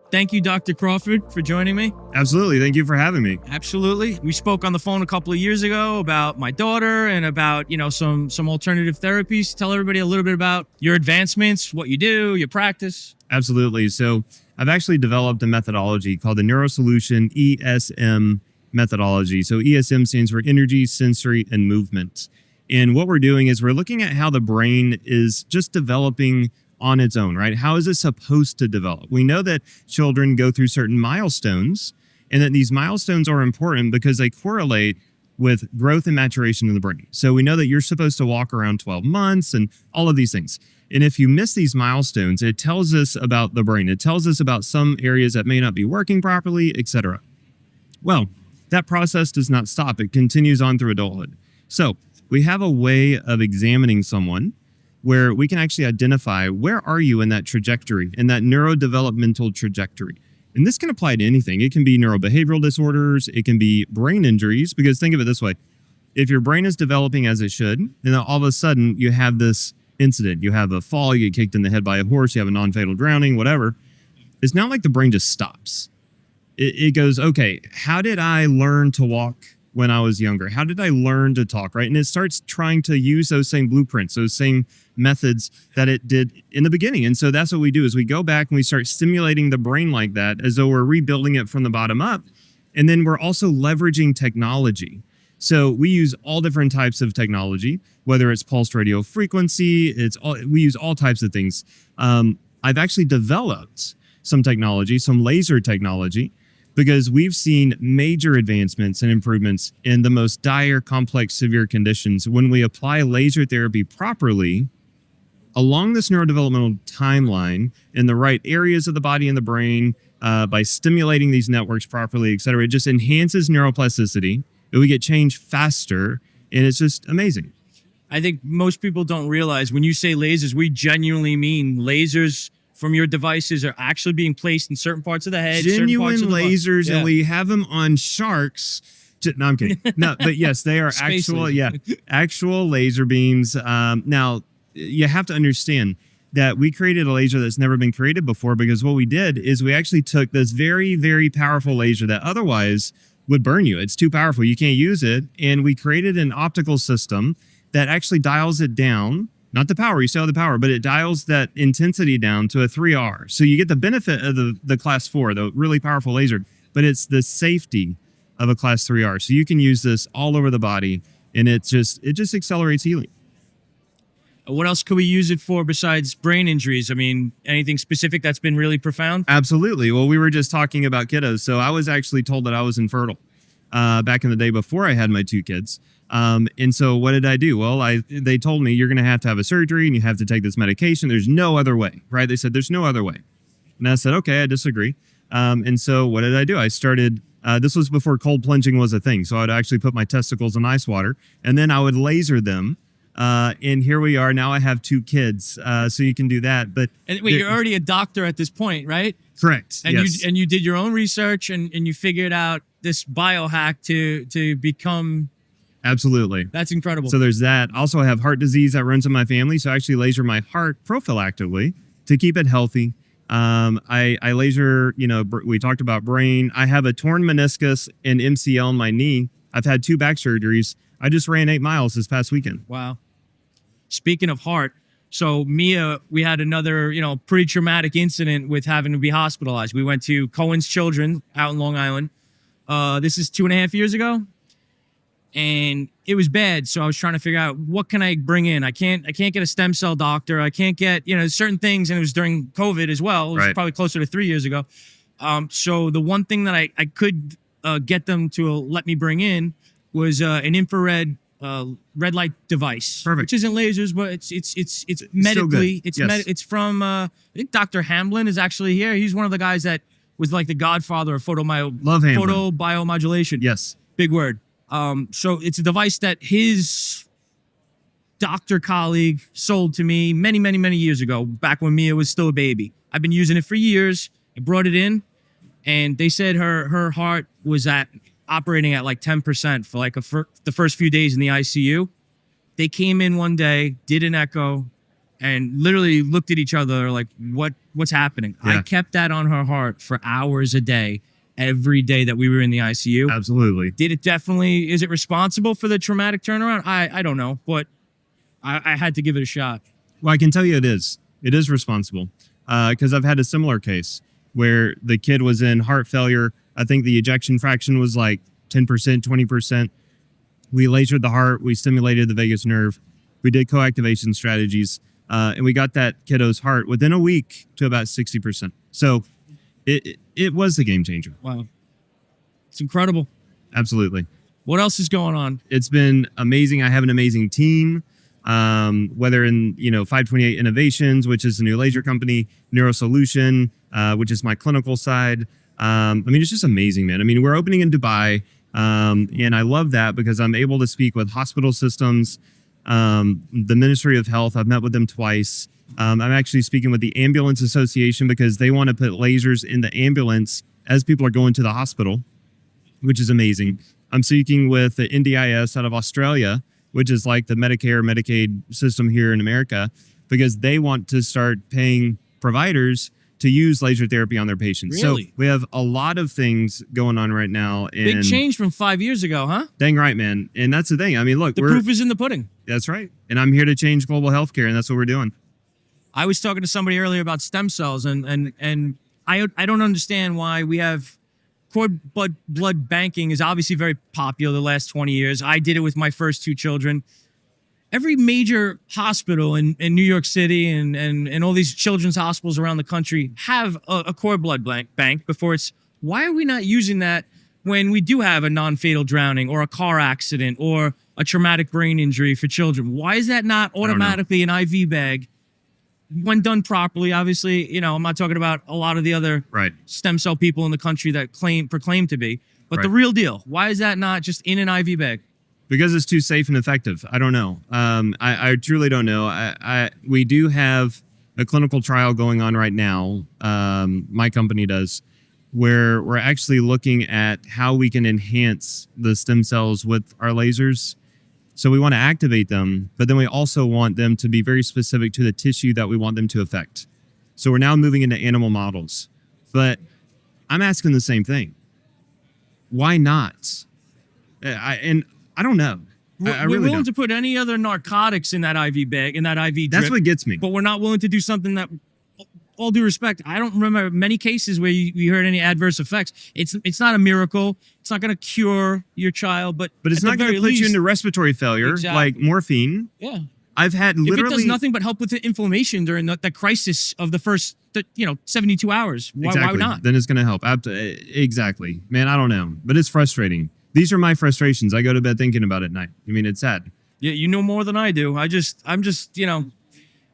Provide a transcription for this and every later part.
Thank you, Dr. Crawford, for joining me. Absolutely. Thank you for having me. Absolutely. We spoke on the phone a couple of years ago about my daughter and about, some alternative therapies. Tell everybody a little bit about your advancements, what you do, your practice. Absolutely. So I've actually developed a methodology called the NeuroSolution ESM methodology. So ESM stands for energy, sensory, and movement. And what we're doing is we're looking at how the brain is just developing on its own, right? How is it supposed to develop? We know that children go through certain milestones and that these milestones are important because they correlate with growth and maturation in the brain. So we know that you're supposed to walk around 12 months and all of these things. And if you miss these milestones, it tells us about the brain. It tells us about some areas that may not be working properly, etc. Well, that process does not stop. It continues on through adulthood. So we have a way of examining someone where we can actually identify where are you in that trajectory, in that neurodevelopmental trajectory. And this can apply to anything. It can be neurobehavioral disorders. It can be brain injuries, because think of it this way. If your brain is developing as it should, and then all of a sudden you have this incident, you have a fall, you get kicked in the head by a horse, you have a non-fatal drowning, whatever. It's not like the brain just stops. It goes, okay, how did I learn to walk when I was younger? How did I learn to talk, right? And it starts trying to use those same blueprints, those same methods that it did in the beginning. And so that's what we do is we go back and we start stimulating the brain like that as though we're rebuilding it from the bottom up. And then we're also leveraging technology. So we use all different types of technology, whether it's pulsed radio frequency, we use all types of things. I've actually developed some technology, some laser technology, because we've seen major advancements and improvements in the most dire, complex, severe conditions when we apply laser therapy properly along this neurodevelopmental timeline in the right areas of the body and the brain, by stimulating these networks properly, et cetera. It just enhances neuroplasticity, and we get change faster, and it's just amazing. I think most people don't realize when you say lasers, we genuinely mean lasers from your devices are actually being placed in certain parts of the head. Genuine lasers, yeah. And we have them on sharks. No, I'm kidding. No, but yes, they are actual laser beams. Now, you have to understand that we created a laser that's never been created before, because what we did is we actually took this very, very powerful laser that otherwise would burn you. It's too powerful. You can't use it. And we created an optical system that actually dials it down. Not the power, you still have the power, but it dials that intensity down to a 3R. So you get the benefit of the class 4, the really powerful laser, but it's the safety of a class 3R. So you can use this all over the body, and it just accelerates healing. What else could we use it for besides brain injuries? I mean, anything specific that's been really profound? Absolutely. Well, we were just talking about kiddos. So I was actually told that I was infertile back in the day before I had my 2 kids. And so what did I do? Well, they told me you're going to have a surgery and you have to take this medication. There's no other way, right? They said, there's no other way. And I said, okay, I disagree. And so what did I do? I started, this was before cold plunging was a thing. So I'd actually put my testicles in ice water and then I would laser them. And here we are. Now I have 2 kids. So you can do that. But wait, you're already a doctor at this point, right? Correct. And yes. you did your own research and you figured out this biohack to become. Absolutely. That's incredible. So there's that. Also, I have heart disease that runs in my family. So I actually laser my heart prophylactically to keep it healthy. I laser, we talked about brain. I have a torn meniscus and MCL in my knee. I've had 2 back surgeries. I just ran 8 miles this past weekend. Wow. Speaking of heart, so Mia, we had another, pretty traumatic incident with having to be hospitalized. We went to Cohen's Children out in Long Island. This is 2.5 years ago. And it was bad. So I was trying to figure out what can I bring in? I can't get a stem cell doctor. I can't get, certain things. And it was during COVID as well. It was probably closer to 3 years ago. So the one thing that I could get them to let me bring in was an infrared red light device. Perfect. Which isn't lasers, but it's medically. It's from I think Dr. Hamblin is actually here. He's one of the guys that was like the godfather of photobiomodulation. Yes. Big word. So it's a device that his doctor colleague sold to me many, many, many years ago, back when Mia was still a baby. I've been using it for years. I brought it in, and they said her heart was operating at like 10% for like the first few days in the ICU. They came in one day, did an echo, and literally looked at each other like, what's happening? Yeah. I kept that on her heart for hours a day, every day that we were in the ICU. Absolutely. Is it responsible for the traumatic turnaround? I don't know, but I had to give it a shot. Well, I can tell you it is. It is responsible because I've had a similar case where the kid was in heart failure. I think the ejection fraction was like 10%, 20%. We lasered the heart. We stimulated the vagus nerve. We did coactivation strategies. And we got that kiddo's heart within a week to about 60%. So it was a game changer. Wow. It's incredible. Absolutely. What else is going on? It's been amazing. I have an amazing team. Whether in 528 Innovations, which is a new laser company, NeuroSolution, which is my clinical side. It's just amazing, man. We're opening in Dubai, and I love that because I'm able to speak with hospital systems, the Ministry of Health. I've met with them twice. I'm actually speaking with the Ambulance Association because they want to put lasers in the ambulance as people are going to the hospital, which is amazing. I'm speaking with the NDIS out of Australia, which is like the Medicare, Medicaid system here in America, because they want to start paying providers to use laser therapy on their patients. Really? So we have a lot of things going on right now. Big change from 5 years ago, huh? Dang right, man. And that's the thing. Look, the proof is in the pudding. That's right. And I'm here to change global healthcare, and that's what we're doing. I was talking to somebody earlier about stem cells, and I don't understand why we have cord blood banking is obviously very popular the last 20 years. I did it with my first two children. Every major hospital in New York City and all these children's hospitals around the country have a cord blood bank before it's, why are we not using that when we do have a non-fatal drowning or a car accident or a traumatic brain injury for children? Why is that not automatically an IV bag? When done properly, obviously, I'm not talking about a lot of the other stem cell people in the country that proclaim to be, but the real deal, why is that not just in an IV bag? Because it's too safe and effective. I don't know. I truly don't know. We do have a clinical trial going on right now. My company does, where we're actually looking at how we can enhance the stem cells with our lasers. So we want to activate them, but then we also want them to be very specific to the tissue that we want them to affect. So we're now moving into animal models. But I'm asking the same thing. Why not? I don't know. I we're really willing don't. to put any other narcotics in that IV bag, in that IV drip. That's what gets me. But we're not willing to do something that, all due respect, I don't remember many cases where you heard any adverse effects. It's not a miracle. It's not going to cure your child, but it's not going to put you into respiratory failure like morphine. Yeah. I've had literally... If it does nothing but help with the inflammation during the crisis of the first 72 hours, why not? Then it's going to help. Exactly. Man, I don't know. But it's frustrating. These are my frustrations. I go to bed thinking about it at night. It's sad. Yeah, you know more than I do.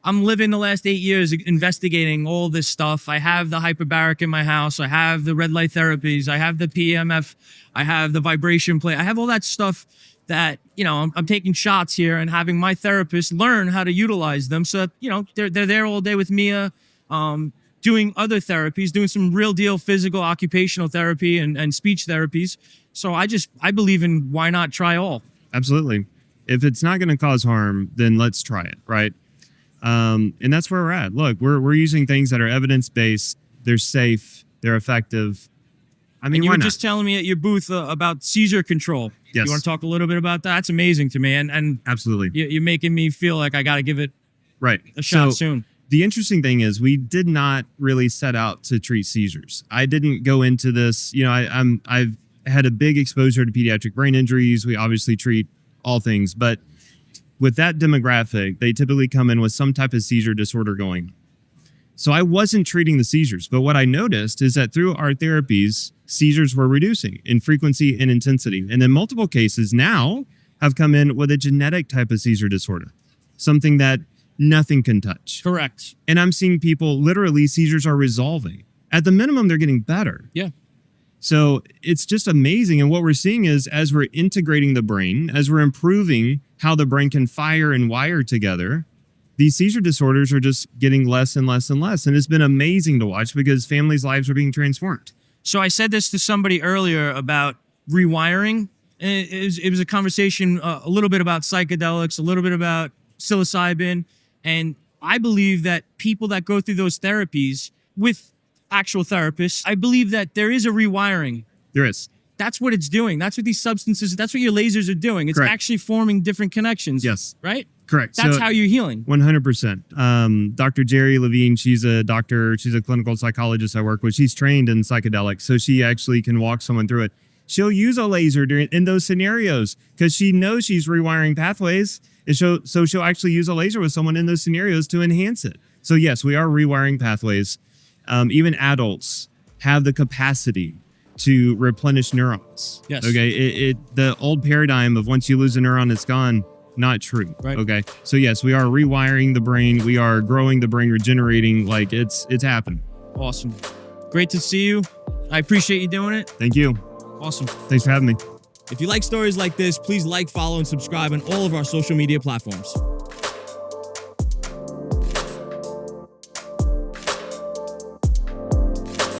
I'm living the last 8 years investigating all this stuff. I have the hyperbaric in my house. I have the red light therapies. I have the PMF. I have the vibration plate. I have all that stuff that, I'm taking shots here and having my therapist learn how to utilize them. So, they're there all day with Mia, doing other therapies, doing some real deal physical, occupational therapy and speech therapies. So I believe in why not try all. Absolutely. If it's not going to cause harm, then let's try it, right? And that's where we're at. Look, we're using things that are evidence-based. They're safe. They're effective. And you were just telling me at your booth about seizure control. Yes. You want to talk a little bit about that? That's amazing to me. And absolutely, you're making me feel like I got to give it a shot soon. The interesting thing is we did not really set out to treat seizures. I didn't go into this. I've had a big exposure to pediatric brain injuries. We obviously treat all things, but with that demographic, they typically come in with some type of seizure disorder going. So I wasn't treating the seizures, but what I noticed is that through our therapies, seizures were reducing in frequency and intensity. And in multiple cases now have come in with a genetic type of seizure disorder, something that nothing can touch. Correct. And I'm seeing people, literally, seizures are resolving. At the minimum, they're getting better. Yeah. So it's just amazing. And what we're seeing is as we're integrating the brain, as we're improving how the brain can fire and wire together, these seizure disorders are just getting less and less and less. And it's been amazing to watch because families' lives are being transformed. So I said this to somebody earlier about rewiring. It was a conversation a little bit about psychedelics, a little bit about psilocybin. And I believe that people that go through those therapies with actual therapists, I believe that there is a rewiring. There is. That's what it's doing. That's what these substances, that's what your lasers are doing. It's Correct. actually forming different connections. Yes. Right? Correct. That's how you're healing. 100%. Dr. Jerry Levine, she's a doctor. She's a clinical psychologist I work with. She's trained in psychedelics, so she actually can walk someone through it. She'll use a laser in those scenarios because she knows she's rewiring pathways. And so she'll actually use a laser with someone in those scenarios to enhance it. So yes, we are rewiring pathways. Even adults have the capacity to replenish neurons. Yes. Okay. The old paradigm of once you lose a neuron, it's gone. Not true. Right. Okay. So yes, we are rewiring the brain. We are growing the brain, regenerating. Like it's happening. Awesome. Great to see you. I appreciate you doing it. Thank you. Awesome. Thanks for having me. If you like stories like this, please like, follow, and subscribe on all of our social media platforms.